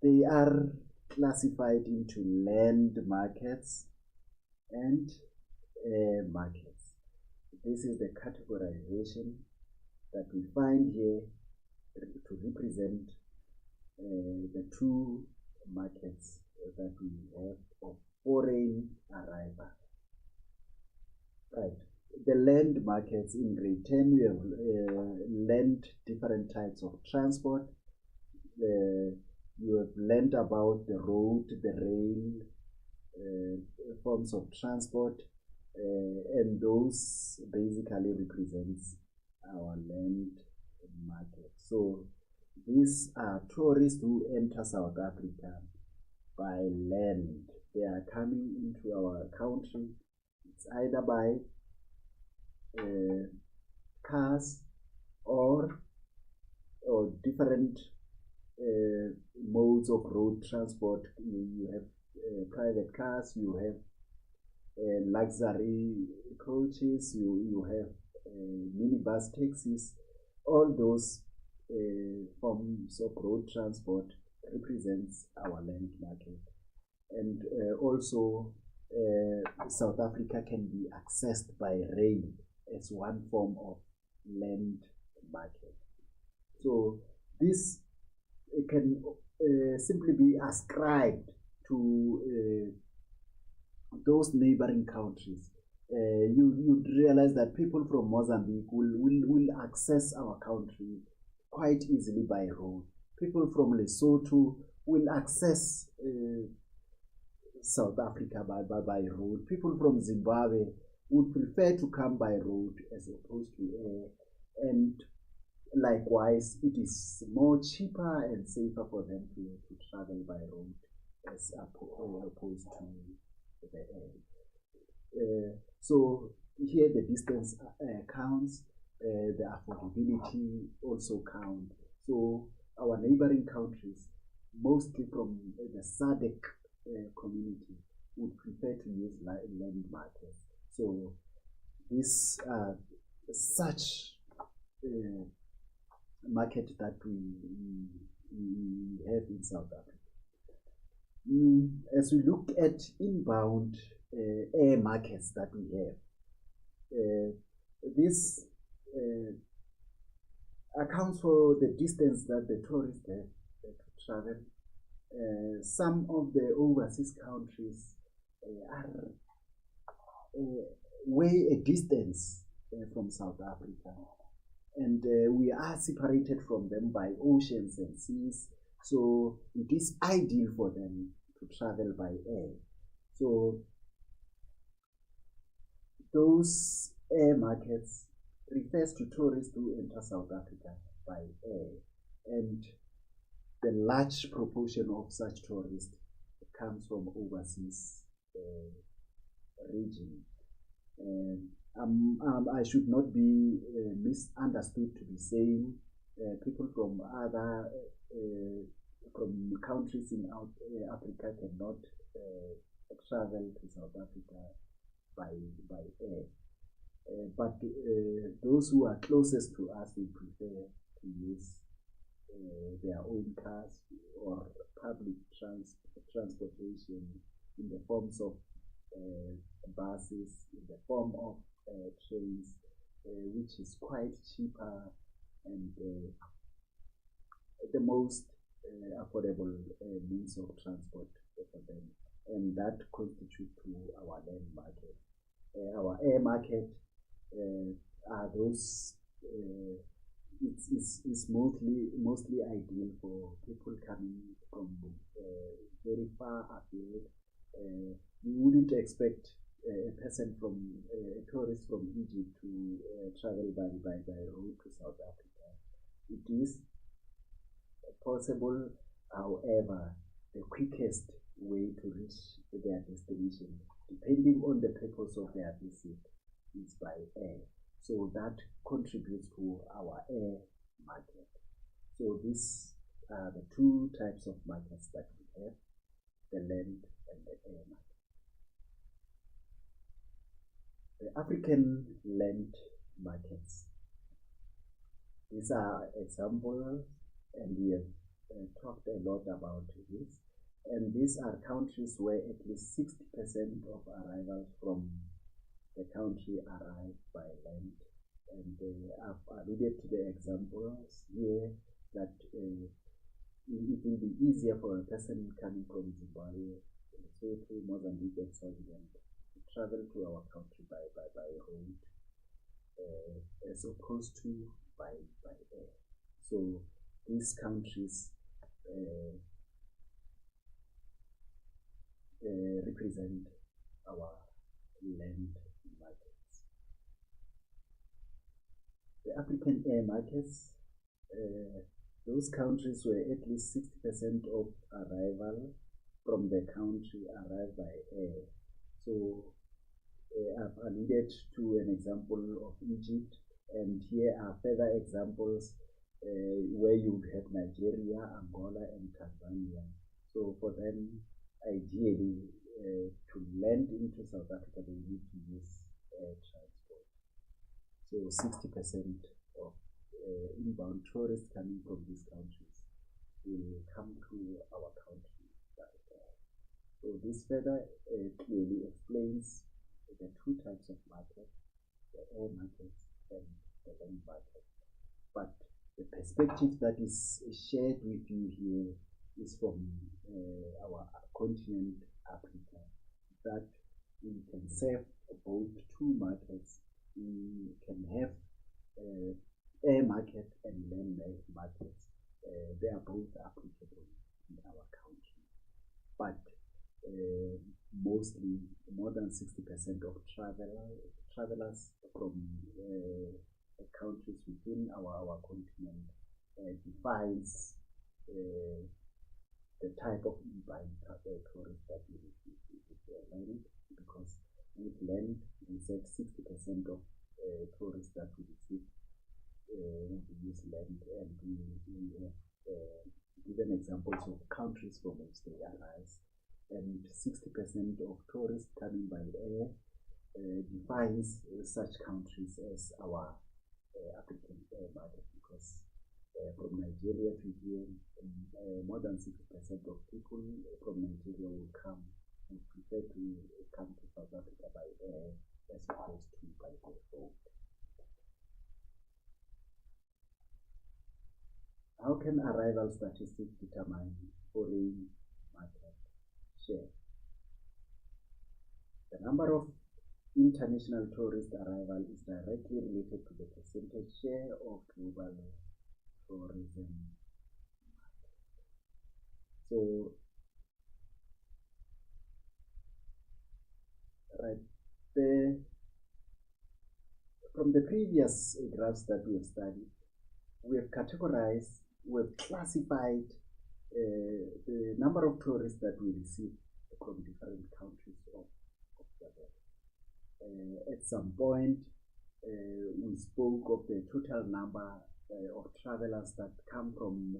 They are classified into land markets and air markets. This is the categorization that we find here to represent the two markets that we have of foreign arrival. Right. The land markets in grade 10, we have learned different types of transport. You have learned about the road, the rail, forms of transport, and those basically represents our land market. So these are tourists who enter South Africa by land. They are coming into our country. It's either by cars or different modes of road transport. You have private cars, you have luxury coaches, you have minibus taxis. All those forms of road transport represents our land market. And also South Africa can be accessed by rail as one form of land market. So this can simply be ascribed to those neighboring countries. You realize that people from Mozambique will access our country quite easily by road. People from Lesotho will access South Africa by road. People from Zimbabwe would prefer to come by road as opposed to air, and likewise it is more cheaper and safer for them to travel by road as opposed to the air. So here the distance counts, the affordability also counts. So our neighboring countries, mostly from the SADC community, would prefer to use land markets. So this such market that we have in South Africa. As we look at inbound air markets that we have, this accounts for the distance that the tourists have to travel. Some of the overseas countries are way a distance from South Africa, and we are separated from them by oceans and seas, so it is ideal for them to travel by air. So those air markets refers to tourists who enter South Africa by air, and the large proportion of such tourists comes from overseas region. I should not be misunderstood to be saying people from other from countries in Africa cannot travel to South Africa by air. But those who are closest to us will prefer to use their own cars or public transportation in the forms of buses, in the form of trains, which is quite cheaper and the most affordable means of transport for them. And that constitutes to our land market. Our air market are those it's mostly ideal for people coming from very far afield. You wouldn't expect a person from a tourist from Egypt to travel by road to South Africa. It is possible, however, the quickest way to reach their destination, depending on the purpose of their visit, is by air. So that contributes to our air market. So these are the two types of markets that we have, the land and the air market. The African land markets. These are examples, and we have talked a lot about this. And these are countries where at least 60% of arrivals from the country arrive by land. And I've alluded to the examples here that it will be easier for a person coming from Zimbabwe, Lesotho, Mozambique, and Swaziland to travel to our country by road as opposed to by air. So these countries represent our land markets. The African air markets, those countries where at least 60% of arrival from the country arrive by air. So I've alluded to an example of Egypt, and here are further examples where you would have Nigeria, Angola, and Tanzania. So for them, ideally, to land into South Africa, they need to use air transport. So 60% of inbound tourists coming from these countries will come to our country by air. So this further clearly explains the two types of market, the air market and the land market. But the perspective that is shared with you here is from our continent, Africa, that we can serve both two markets. We can have air market and land markets. They are both applicable in our country. But mostly, more than 60% of travelers from countries within our continent defines the type of inbound tourist that we receive with land, because with land we said 60% of tourists that we receive use land, and we have given examples of countries from which they arise. and 60% of tourists coming by air defines such countries as our African market, because from Nigeria to here, more than 60% of people from Nigeria will prefer to come to South Africa by air as opposed to by boat. How can arrival statistics determine foreign market share? The number of international tourist arrival is directly related to the percentage share of global tourism. So, right there, from the previous graphs that we have studied, we have categorized, we have classified the number of tourists that we receive from different countries of the world. At some point, we spoke of the total number of travelers that come from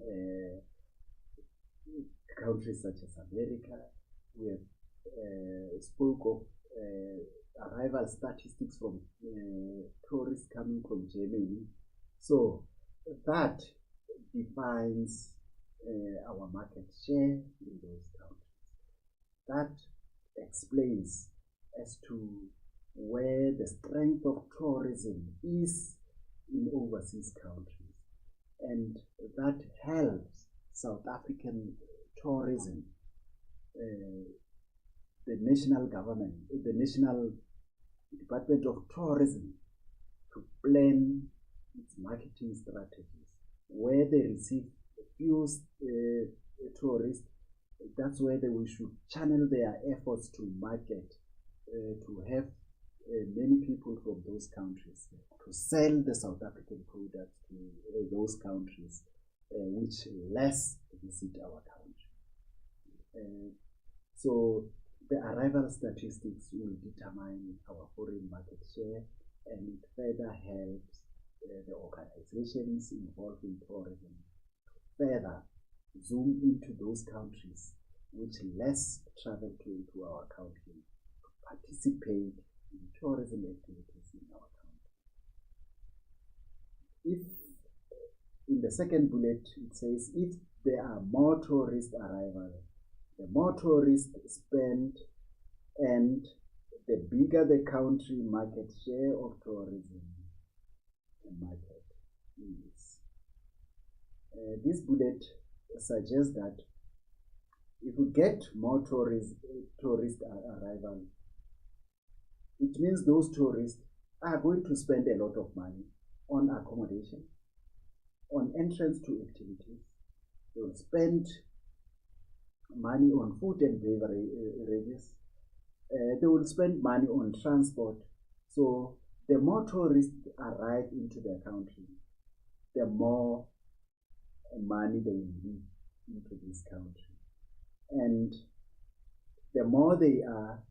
countries such as America. We have spoke of arrival statistics from tourists coming from Germany. So that defines our market share in those countries. That explains as to where the strength of tourism is in overseas countries, and that helps South African tourism, the national government, the National Department of Tourism, to plan its marketing strategies. Where they receive few tourists, that's where we should channel their efforts to market, to have many people from those countries to sell the South African products to those countries which less visit our country. So the arrival statistics will determine our foreign market share, and it further helps the organizations involved in tourism to further zoom into those countries which less travel to our country to participate in tourism activities in our country. If in the second bullet it says if there are more tourist arrival, the more tourists spend, and the bigger the country market share of tourism market is. This bullet suggests that if we get more tourist arrival, it means those tourists are going to spend a lot of money on accommodation, on entrance to activities. They will spend money on food and beverages. They will spend money on transport. So the more tourists arrive into their country, the more money they leave into this country. And the more they are,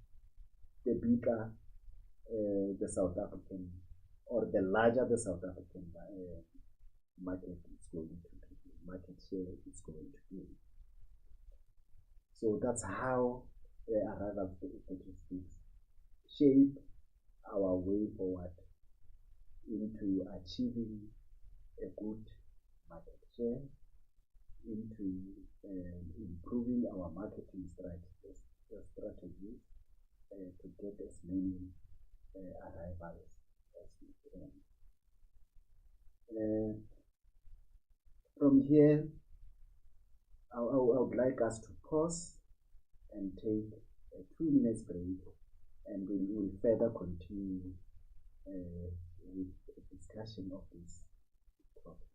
the bigger the South African, or the larger the South African market is going to be, market share is going to be. So that's how the arrival statistics shape our way forward into achieving a good market share, into improving our marketing strategies to get as many arrivals as we can. From here, I would like us to pause and take a 2 minutes break, and we will further continue with the discussion of this topic.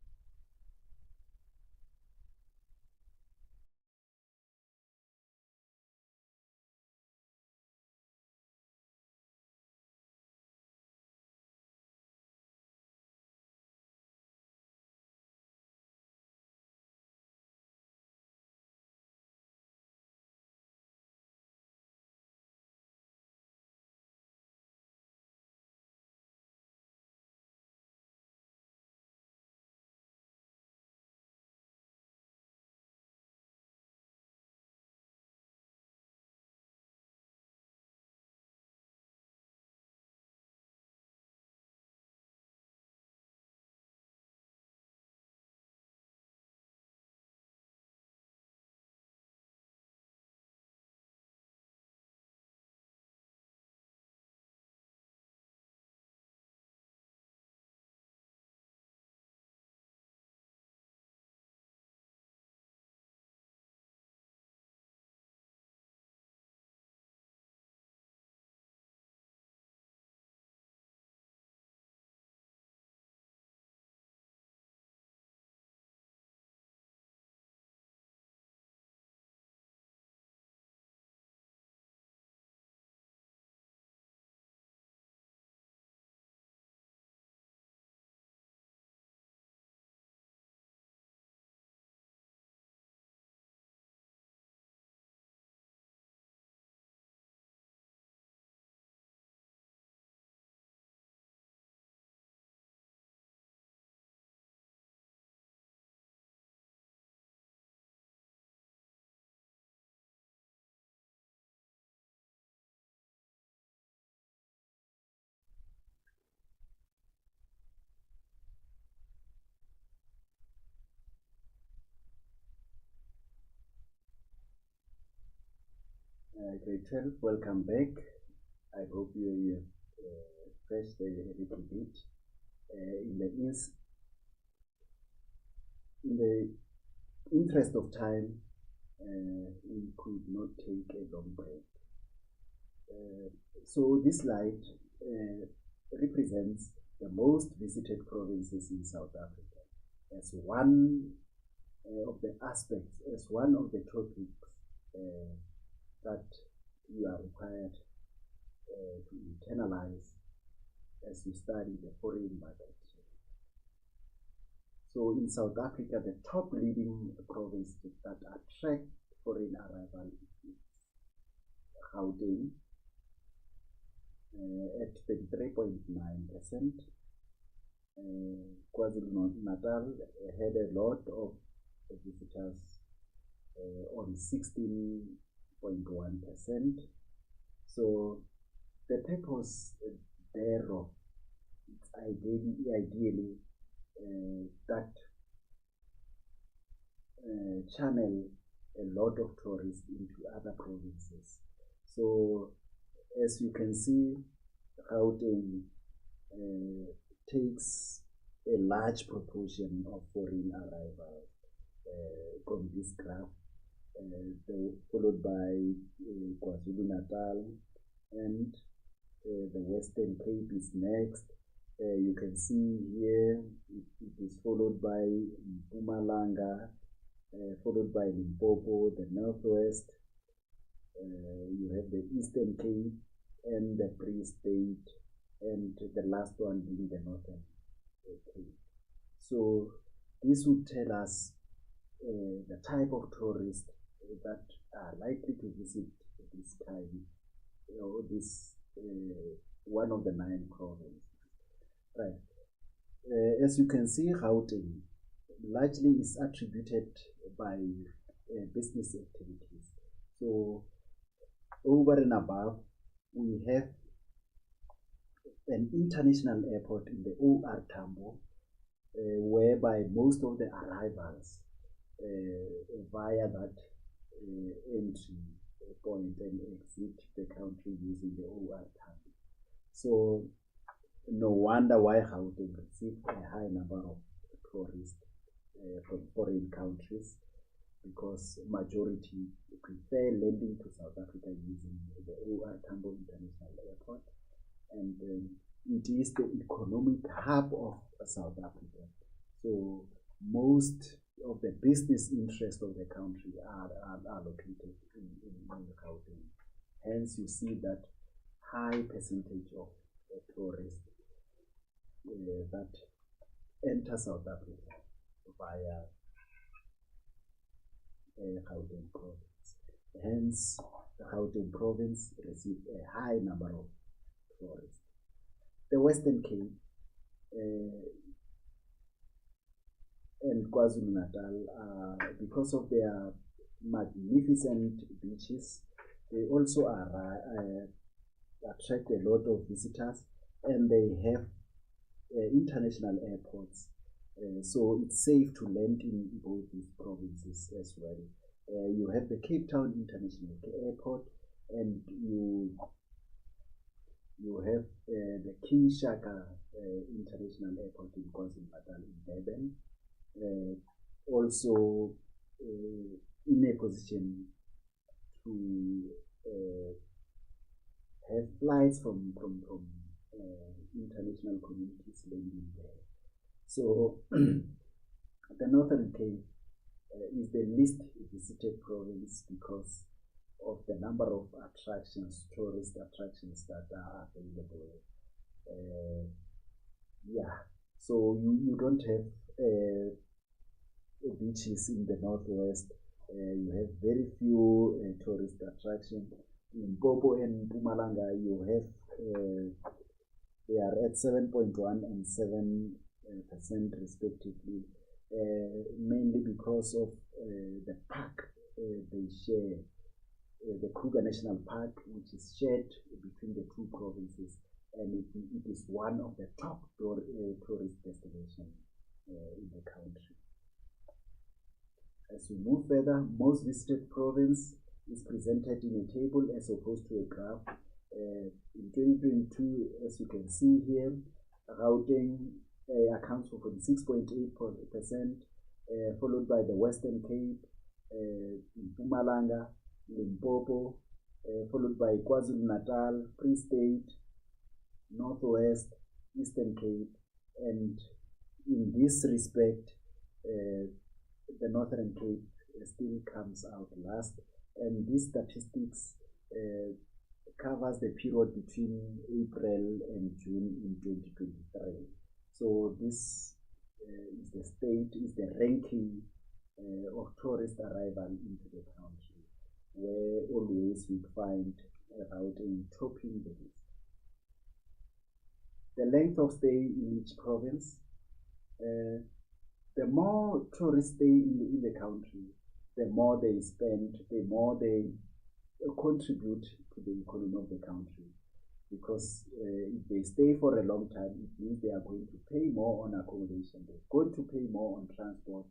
grade 12, welcome back. I hope you have refreshed a little bit. In the interest of time, we could not take a long break. So this slide represents the most visited provinces in South Africa as one of the aspects, as one of the topics that you are required to internalize as you study the foreign market. So in South Africa, the top leading province that attract foreign arrival is Gauteng at 33.9%. KwaZulu-Natal had a lot of visitors on 16.1%. So the purpose thereof is ideally that channel a lot of tourists into other provinces. So as you can see, Gauteng takes a large proportion of foreign arrivals from this graph, followed by KwaZulu-Natal, and the Western Cape is next. You can see here it is followed by Mpumalanga, followed by Limpopo, the Northwest. You have the Eastern Cape and the Free State, and the last one being the Northern Cape. So this would tell us the type of tourists that are likely to visit this time, this one of the 9 provinces. Right. As you can see, Gauteng largely is attributed by business activities. So over and above, we have an international airport in the OR Tambo, whereby most of the arrivals via that entry point and exit the country using the OR Tambo. So no wonder why Gauteng received a high number of tourists from foreign countries, because majority prefer landing to South Africa using the OR Tambo International Airport, and it is the economic hub of South Africa. So most of the business interests of the country are located in Gauteng. Hence, you see that high percentage of tourists that enter South Africa via Gauteng province. Hence, the Gauteng province received a high number of tourists. The Western Cape and KwaZulu-Natal, because of their magnificent beaches, they also attract a lot of visitors, and they have international airports. So it's safe to land in both these provinces as well. You have the Cape Town International Airport, and you have the King Shaka International Airport in KwaZulu-Natal in Durban. Also in a position to have flights from international communities landing there. So the Northern Cape is the least visited province because of the number of attractions, tourist attractions that are available. So you don't have beaches in the Northwest. You have very few tourist attractions. In Limpopo and Mpumalanga, you have they are at 7.1 and 7% respectively, mainly because of the park they share, the Kruger National Park, which is shared between the 2 provinces, and it is one of the top tourist destinations in the country. As we move further, most visited province is presented in a table as opposed to a graph. In 2022, as you can see here, Gauteng accounts for 46.8%, followed by the Western Cape, Mpumalanga, Limpopo, followed by KwaZulu-Natal, Free State, Northwest, Eastern Cape, and in this respect, the Northern Cape still comes out last. And these statistics covers the period between April and June in 2023. So this is the ranking of tourist arrival into the country, where always we find Gauteng topping the list. The length of stay in each province. The more tourists stay in the country, the more they spend, the more they contribute to the economy of the country. Because if they stay for a long time, it means they are going to pay more on accommodation, they're going to pay more on transport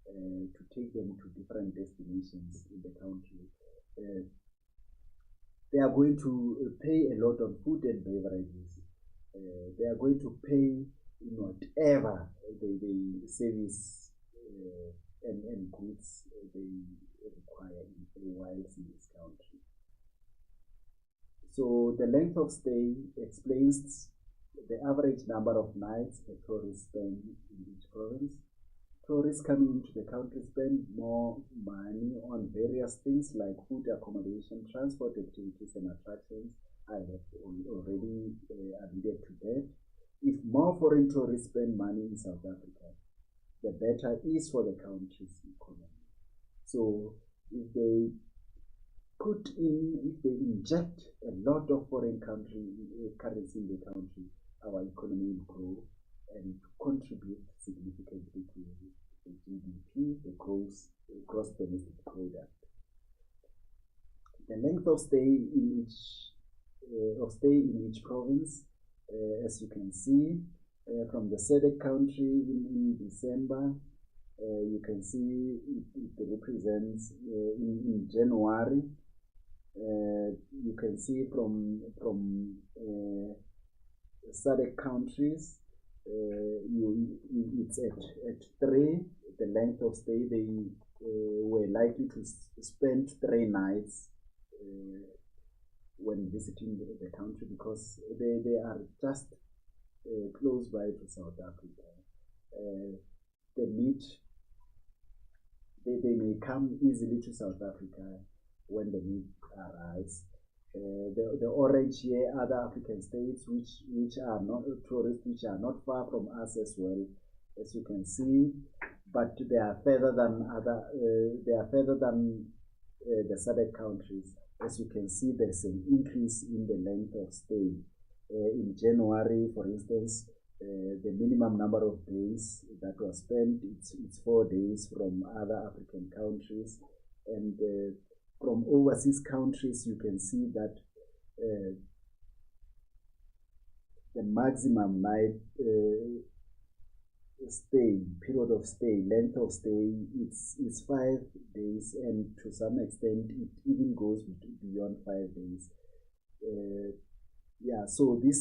to take them to different destinations in the country. They are going to pay a lot on food and beverages. They are going to pay in whatever the service and goods they require whilst in this country. So the length of stay explains the average number of nights a tourist spends in each province. Tourists coming into the country spend more money on various things like food, accommodation, transport activities, and attractions. I have already alluded to that. If more foreign tourists spend money in South Africa, the better is for the country's economy. So if they inject a lot of foreign currency in the country, our economy will grow and contribute significantly to the GDP, the gross domestic product. The length of stay in each province, as you can see, from the SADC country in December, you can see it represents in January. You can see from SADC countries, it's at 3. The length of stay, they were likely to spend 3 nights when visiting the country, because they are just close by to South Africa. They may come easily to South Africa when the need arrives. The orange here, other African states which are not tourists, which are not far from us as well, as you can see, but they are further than the SADC countries. As you can see, there's an increase in the length of stay. In January, for instance, the minimum number of days that was spent, it's 4 days from other African countries, and from overseas countries, you can see that the maximum night period of stay, length of stay, it's 5 days, and to some extent it even goes beyond 5 days. So this